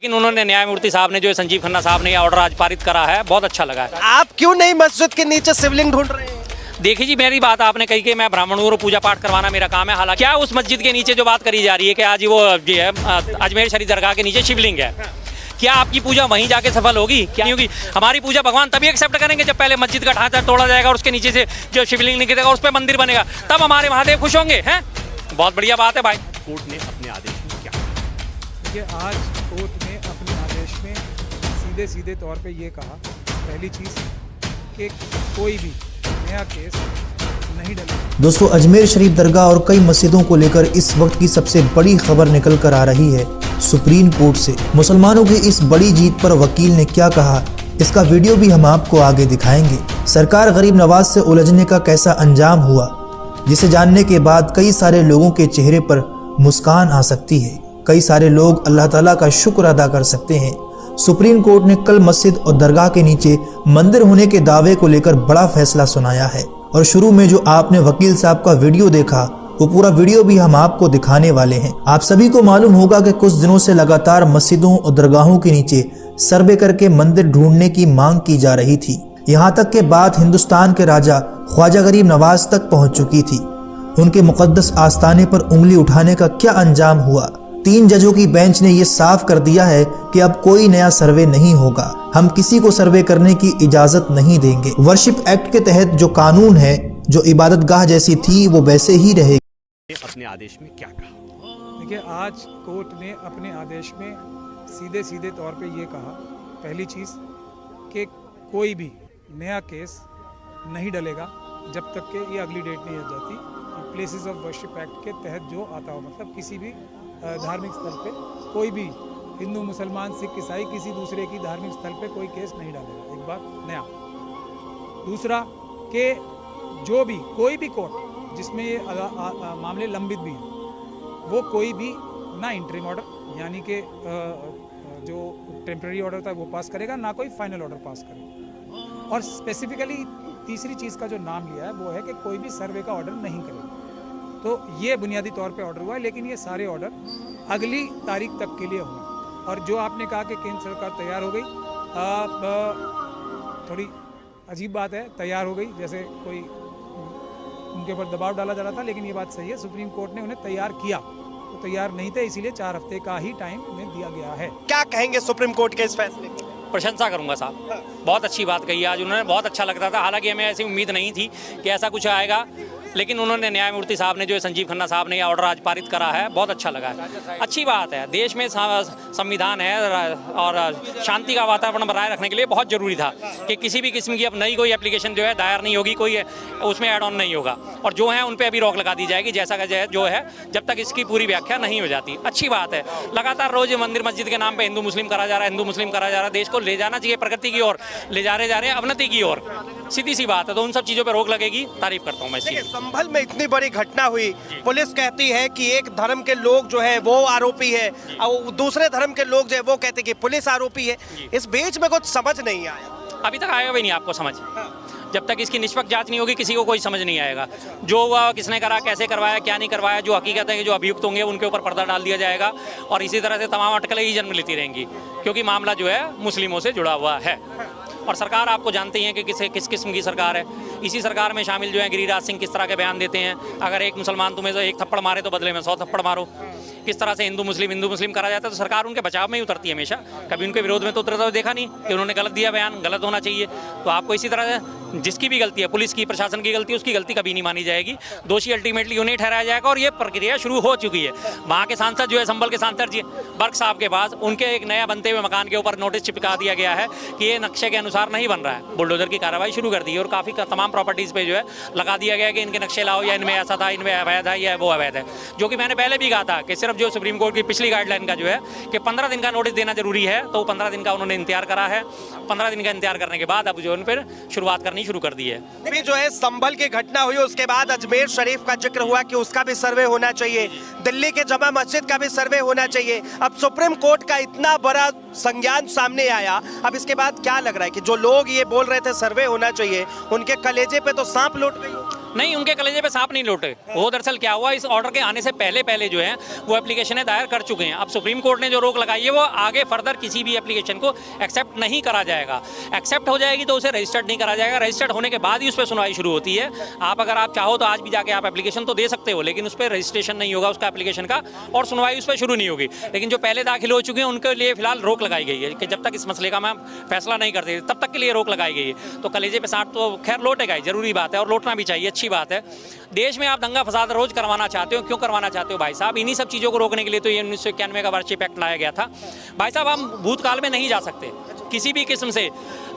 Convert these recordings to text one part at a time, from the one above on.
लेकिन उन्होंने न्यायमूर्ति साहब ने जो संजीव खन्ना साहब ने ये ऑर्डर आज पारित करा है, बहुत अच्छा लगा है। आप क्यों नहीं मस्जिद के नीचे शिवलिंग ढूंढ रहे हैं? देखिए जी, मेरी बात आपने कही कि मैं ब्राह्मणों को पूजा पाठ करवाना मेरा काम है। हालांकि क्या उस मस्जिद के नीचे जो बात करी जा रही है कि आज वो जो है अजमेर शरीफ दरगाह के नीचे शिवलिंग है, क्या आपकी पूजा वहीं जाके सफल होगी? क्या होगी? हमारी पूजा भगवान तभी एक्सेप्ट करेंगे जब पहले मस्जिद का ढांचा तोड़ा जाएगा और उसके नीचे से जो शिवलिंग निकलेगा उस पर मंदिर बनेगा, तब हमारे महादेव खुश होंगे। हैं, बहुत बढ़िया बात है भाई। कोर्ट ने अपने आदेश में क्या देखिए, आज कोर्ट ने अपने आदेश में सीधे सीधे तौर पे ये कहा, पहली चीज़ कि कोई भी नया केस नहीं डलेगा। दोस्तों, अजमेर शरीफ दरगाह और कई मस्जिदों को लेकर इस वक्त की सबसे बड़ी खबर निकल कर आ रही है सुप्रीम कोर्ट से। मुसलमानों की इस बड़ी जीत पर वकील ने क्या कहा, इसका वीडियो भी हम आपको आगे दिखाएंगे। सरकार गरीब नवाज से उलझने का कैसा अंजाम हुआ, जिसे जानने के बाद कई सारे लोगों के चेहरे पर मुस्कान आ सकती है। कई सारे लोग अल्लाह ताला का शुक्र अदा कर सकते हैं। सुप्रीम कोर्ट ने कल मस्जिद और दरगाह के नीचे मंदिर होने के दावे को लेकर बड़ा फैसला सुनाया है। और शुरू में जो आपने वकील साहब का वीडियो देखा, वो पूरा वीडियो भी हम आपको दिखाने वाले हैं। आप सभी को मालूम होगा कि कुछ दिनों से लगातार मस्जिदों और दरगाहों के नीचे सर्वे करके मंदिर ढूंढने की मांग की जा रही थी। यहाँ तक के बात हिंदुस्तान के राजा ख्वाजा गरीब नवाज तक पहुँच चुकी थी। उनके मुकद्दस आस्थाने पर उंगली उठाने का क्या अंजाम हुआ? 3 जजों की बेंच ने ये साफ कर दिया है कि अब कोई नया सर्वे नहीं होगा। हम किसी को सर्वे करने की इजाजत नहीं देंगे। वर्शिप एक्ट के तहत जो कानून है, जो इबादतगाह जैसी थी वो वैसे ही रहेगी। अपने आदेश में क्या कहा? देखिए, आज कोर्ट ने अपने आदेश में सीधे सीधे तौर पे ये कहा, पहली चीज़ कि कोई भी नया केस नहीं डलेगा जब तक कि ये अगली डेट नहीं आ जाती। प्लेसेस ऑफ वर्शिप एक्ट के तहत जो आता हो, मतलब किसी भी धार्मिक स्थल पे कोई भी हिंदू, मुसलमान, सिख, ईसाई किसी दूसरे की धार्मिक स्थल पे कोई केस नहीं डालेगा। एक बात नया। दूसरा कि जो भी कोई भी कोर्ट जिसमें ये मामले लंबित भी हैं, वो कोई भी ना इंटरिम ऑर्डर यानी कि जो टेम्पररी ऑर्डर होता है वो पास करेगा, ना कोई फाइनल ऑर्डर पास करेगा। और स्पेसिफिकली तीसरी चीज़ का जो नाम लिया है वो है कि कोई भी सर्वे का ऑर्डर नहीं करेगा। तो ये बुनियादी तौर पे ऑर्डर हुआ है, लेकिन ये सारे ऑर्डर अगली तारीख तक के लिए होंगे। और जो आपने कहा कि केंद्र सरकार तैयार हो गई, थोड़ी अजीब बात है, तैयार हो गई जैसे कोई उनके ऊपर दबाव डाला जा रहा था, लेकिन ये बात सही है, सुप्रीम कोर्ट ने उन्हें तैयार किया। तो तैयार नहीं थे, इसीलिए 4 हफ्ते का ही टाइम उन्हें दिया गया है। क्या कहेंगे सुप्रीम कोर्ट के इस फैसले की? प्रशंसा करूंगा साहब, बहुत अच्छी बात कही आज उन्होंने, बहुत अच्छा लगता था। हालांकि हमें ऐसी उम्मीद नहीं थी कि ऐसा कुछ आएगा, लेकिन उन्होंने न्यायमूर्ति साहब ने जो संजीव खन्ना साहब ने ये ऑर्डर आज पारित करा है, बहुत अच्छा लगा है। अच्छी बात है, देश में संविधान है और शांति का वातावरण बनाए रखने के लिए बहुत जरूरी था कि किसी भी किस्म की अब नई कोई एप्लीकेशन जो है दायर नहीं होगी, कोई उसमें ऐड ऑन नहीं होगा, और जो है उन पर अभी रोक लगा दी जाएगी जैसा का जो है, जब तक इसकी पूरी व्याख्या नहीं हो जाती। अच्छी बात है, लगातार रोज मंदिर मस्जिद के नाम पर हिंदू मुस्लिम करा जा रहा है, हिंदू मुस्लिम करा जा रहा है। देश को ले जाना चाहिए प्रगति की ओर, ले जा रहे हैं अवनति की ओर, सीधी सी बात है। तो उन सब चीज़ों पर रोक लगेगी, तारीफ करता हूँ मैं। संभल में इतनी बड़ी घटना हुई, पुलिस कहती है कि एक धर्म के लोग जो है वो आरोपी है और दूसरे धर्म के लोग जो है वो कहते हैं कि पुलिस आरोपी है। इस बीच में कुछ समझ नहीं आया, अभी तक आएगा भी नहीं आपको समझ। जब तक इसकी निष्पक्ष जांच नहीं होगी किसी को कोई समझ नहीं आएगा। जो हुआ, किसने करा, कैसे करवाया, क्या नहीं करवाया, जो हकीकत है, जो अभियुक्त होंगे उनके ऊपर पर्दा डाल दिया जाएगा, और इसी तरह से तमाम अटकलें ही जन्म लेती रहेंगी, क्योंकि मामला जो है मुस्लिमों से जुड़ा हुआ है। और सरकार आपको जानते ही हैं कि किस किस्म की सरकार है। इसी सरकार में शामिल जो है गिरिराज सिंह किस तरह के बयान देते हैं, अगर एक मुसलमान तुम्हें एक थप्पड़ मारे तो बदले में 100 थप्पड़ मारो। किस तरह से हिंदू मुस्लिम करा जाता है, तो सरकार उनके बचाव में ही उतरती है हमेशा, कभी उनके विरोध में तो उतरता हुआ देखा नहीं कि उन्होंने गलत दिया बयान, गलत होना चाहिए। तो आपको इसी तरह से जिसकी भी गलती है, पुलिस की, प्रशासन की गलती है, उसकी गलती कभी नहीं मानी जाएगी। दोषी अल्टीमेटली उन्हें ठहराया जाएगा, और ये प्रक्रिया शुरू हो चुकी है। वहाँ के सांसद जो है, संभल के सांसद जी बर्क साहब के पास, उनके एक नया बनते हुए मकान के ऊपर नोटिस चिपका दिया गया है कि ये नक्शे के अनुसार नहीं बन रहा है। बुलडोजर की कार्रवाई शुरू कर दी है, और काफ़ी तमाम प्रॉपर्टीज़ पे जो है लगा दिया गया कि इनके नक्शे लाओ, या इनमें ऐसा था, इनमें अवैध है, या वो अवैध है। जो कि मैंने पहले भी कहा था कि सिर्फ जो सुप्रीम कोर्ट की पिछली गाइडलाइन का जो है कि 15 दिन का नोटिस देना जरूरी है, तो 15 दिन का उन्होंने इंतजार करा है। 15 दिन का इंतजार करने के बाद अब जो उन पर शुरुआत करनी शुरू कर दी है। अभी जो है संभल की घटना हुई, उसके बाद अजमेर शरीफ का जिक्र हुआ कि उसका भी सर्वे होना चाहिए, दिल्ली के जमा मस्जिद का भी सर्वे होना चाहिए। अब सुप्रीम कोर्ट का इतना बड़ा संज्ञान सामने आया, अब इसके बाद क्या लग रहा है कि जो लोग ये बोल रहे थे सर्वे होना चाहिए, उनके कलेजे पे तो सांप लौट गई? नहीं, उनके कलेजे पे सांप नहीं लौटे। वो दरअसल क्या हुआ, इस ऑर्डर के आने से पहले जो है वो एप्लीकेशनें दायर कर चुके हैं। अब सुप्रीम कोर्ट ने जो रोक लगाई है वो आगे फर्दर किसी भी एप्लीकेशन को एक्सेप्ट नहीं करा जाएगा। एक्सेप्ट हो जाएगी तो उसे रजिस्टर्ड नहीं करा जाएगा। रजिस्टर्ड होने के बाद ही उस पर सुनवाई शुरू होती है। आप अगर आप चाहो तो आज भी जाके आप एप्लीकेशन तो दे सकते हो, लेकिन उस पर रजिस्ट्रेशन नहीं होगा उसका एप्लीकेशन का, और सुनवाई उस पर शुरू नहीं होगी। लेकिन जो पहले दाखिल हो चुके हैं उनके लिए फिलहाल रोक लगाई गई है कि जब तक इस मसले का मैं फैसला नहीं करते तब तक के लिए रोक लगाई गई है। तो कलेजे पे सांप तो खैर लौटेगा ही, जरूरी बात है और लौटना भी चाहिए, अच्छी बात है। देश में आप दंगा फसाद रोज करवाना चाहते हो, क्यों करवाना चाहते हो भाई साहब? इन्हीं सब चीज़ों को रोकने के लिए तो ये 1991 का वार्षिक एक्ट लाया गया था। भाई साहब, हम भूतकाल में नहीं जा सकते किसी भी किस्म से।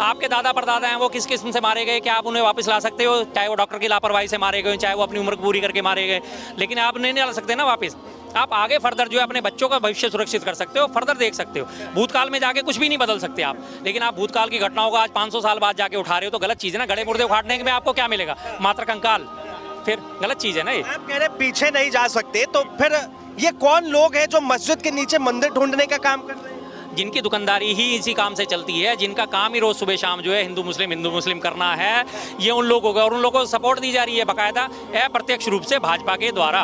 आपके दादा परदादा हैं, वो किस किस्म से मारे गए, क्या आप उन्हें वापस ला सकते हो? चाहे वो डॉक्टर की लापरवाही से मारे गए, चाहे वो अपनी उम्र पूरी करके मारे गए, लेकिन आप नहीं ला सकते ना वापस। आप आगे फर्दर जो है अपने बच्चों का भविष्य सुरक्षित कर सकते हो, फर्दर देख सकते हो। भूतकाल में जाके कुछ भी नहीं बदल सकते आप, लेकिन आप भूतकाल की घटनाओं को आज 500 साल बाद जाके उठा रहे हो तो गलत चीज़ है ना। गड़े मुर्दे उखाड़ने में आपको क्या मिलेगा? मात्र कंकाल, फिर गलत चीज़ है ना ये। आप कह रहे पीछे नहीं जा सकते, तो फिर ये कौन लोग हैं जो मस्जिद के नीचे मंदिर ढूंढने का काम कर रहे हैं? जिनकी दुकानदारी ही इसी काम से चलती है, जिनका काम ही रोज़ सुबह शाम जो है हिंदू मुस्लिम करना है, ये उन लोगों को, और उन लोगों को सपोर्ट दी जा रही है बाकायदा अप्रत्यक्ष रूप से भाजपा के द्वारा,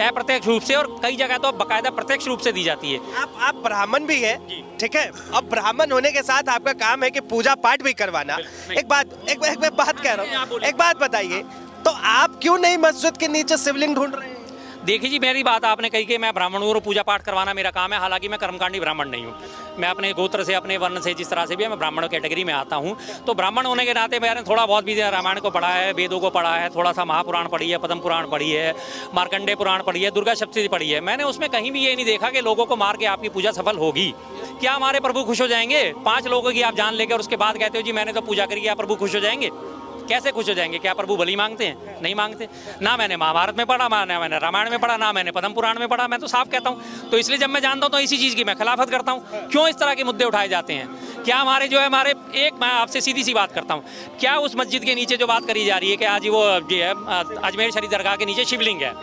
अप्रत्यक्ष रूप से, और कई जगह तो बाकायदा प्रत्यक्ष रूप से दी जाती है। आप ब्राह्मण भी हैं, ठीक है। अब ब्राह्मण होने के साथ आपका काम है कि पूजा पाठ भी करवाना। एक बात कह रहा हूँ, एक बात बताइए, तो आप क्यों नहीं मस्जिद के नीचे शिवलिंग ढूंढ रहे हैं? देखिए जी, मेरी बात आपने कही कि मैं ब्राह्मण हूँ और पूजा पाठ करवाना मेरा काम है। हालांकि मैं कर्मकांडी ब्राह्मण नहीं हूँ। मैं अपने गोत्र से, अपने वर्ण से, जिस तरह से भी है, मैं ब्राह्मण कैटेगरी में आता हूँ। तो ब्राह्मण होने के नाते मैंने थोड़ा बहुत भी रामायण को पढ़ा है, वेदों को पढ़ा है, थोड़ा सा महापुराण पढ़ी है, पद्म पुराण पढ़ी है, मार्कंडेय पुराण पढ़ी है, दुर्गा सप्तशती पढ़ी है। मैंने उसमें कहीं भी ये नहीं देखा कि लोगों को मार के आपकी पूजा सफल होगी। क्या हमारे प्रभु खुश हो जाएंगे? 5 लोगों की आप जान लेकर उसके बाद कहते हो जी मैंने तो पूजा करी, क्या प्रभु खुश हो जाएंगे? कैसे खुश हो जाएंगे? क्या प्रभु बलि मांगते हैं? नहीं मांगते। ना मैंने महाभारत में पढ़ा, ना मैंने रामायण में पढ़ा, ना मैंने पद्म पुराण में पढ़ा। मैं तो साफ कहता हूँ। तो इसलिए जब मैं जानता हूँ तो इसी चीज़ की मैं खिलाफत करता हूँ। क्यों इस तरह के मुद्दे उठाए जाते हैं? क्या हमारे जो है मैं आपसे सीधी सी बात करता हूँ, क्या उस मस्जिद के नीचे जो बात करी जा रही है कि आज वो ये है अजमेर शरीफ दरगाह के नीचे शिवलिंग है,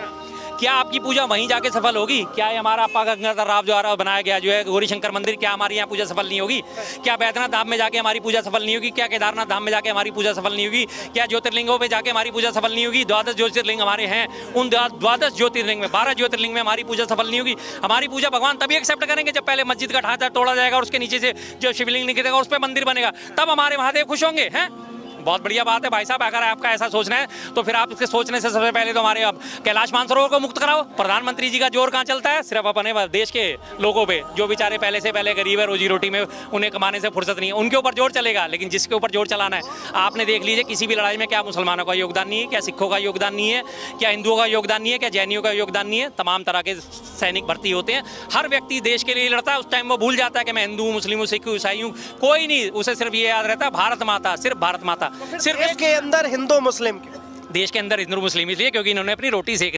क्या आपकी पूजा वहीं जाके सफल होगी? क्या ये हमारा अप्पा गंगाधर राव द्वारा बनाया गया जो है गौरी शंकर मंदिर, क्या हमारी यहाँ पूजा सफल नहीं होगी? क्या बैद्यनाथ धाम में जाके हमारी पूजा सफल नहीं होगी? क्या केदारनाथ धाम में जाके हमारी पूजा सफल नहीं होगी? क्या ज्योतिर्लिंगों पे जाके हमारी पूजा सफल नहीं होगी? 12 ज्योतिर्लिंग हमारे हैं, उन 12 ज्योतिर्लिंग में 12 ज्योतिर्लिंग में हमारी पूजा सफल नहीं होगी। हमारी पूजा भगवान तभी एक्सेप्ट करेंगे जब पहले मस्जिद का ढांचा तोड़ा जाएगा और उसके नीचे से जो शिवलिंग निकलेगा उस पर मंदिर बनेगा, तब हमारे महादेव खुश होंगे। हैं, बहुत बढ़िया बात है भाई साहब। अगर आपका ऐसा सोचना है तो फिर आप इसके सोचने से सबसे पहले तो हमारे अब कैलाश मानसरोवर को मुक्त कराओ। प्रधानमंत्री जी का जोर कहाँ चलता है? सिर्फ अपने देश के लोगों पे, जो बेचारे पहले से पहले गरीब है, रोजी रोटी में उन्हें कमाने से फुर्सत नहीं है, उनके ऊपर जोर चलेगा। लेकिन जिसके ऊपर जोर चलाना है, आपने देख लीजिए किसी भी लड़ाई में क्या मुसलमानों का योगदान नहीं है, क्या सिखों का योगदान नहीं है, क्या हिंदुओं का योगदान नहीं है, क्या जैनियों का योगदान नहीं है। तमाम तरह के सैनिक भर्ती होते हैं, हर व्यक्ति देश के लिए लड़ता है। उस टाइम वो भूल जाता है कि मैं हिंदू हूँ, मुस्लिम हूँ, सिख हूँ, ईसाई हूँ, कोई नहीं। उसे सिर्फ ये याद रहता है भारत माता, सिर्फ भारत माता। सिर्फ देश के अंदर हिंदू मुस्लिम देश के अंदर हिंदू मुस्लिम इसलिए क्योंकि इन्होंने अपनी रोटी सेक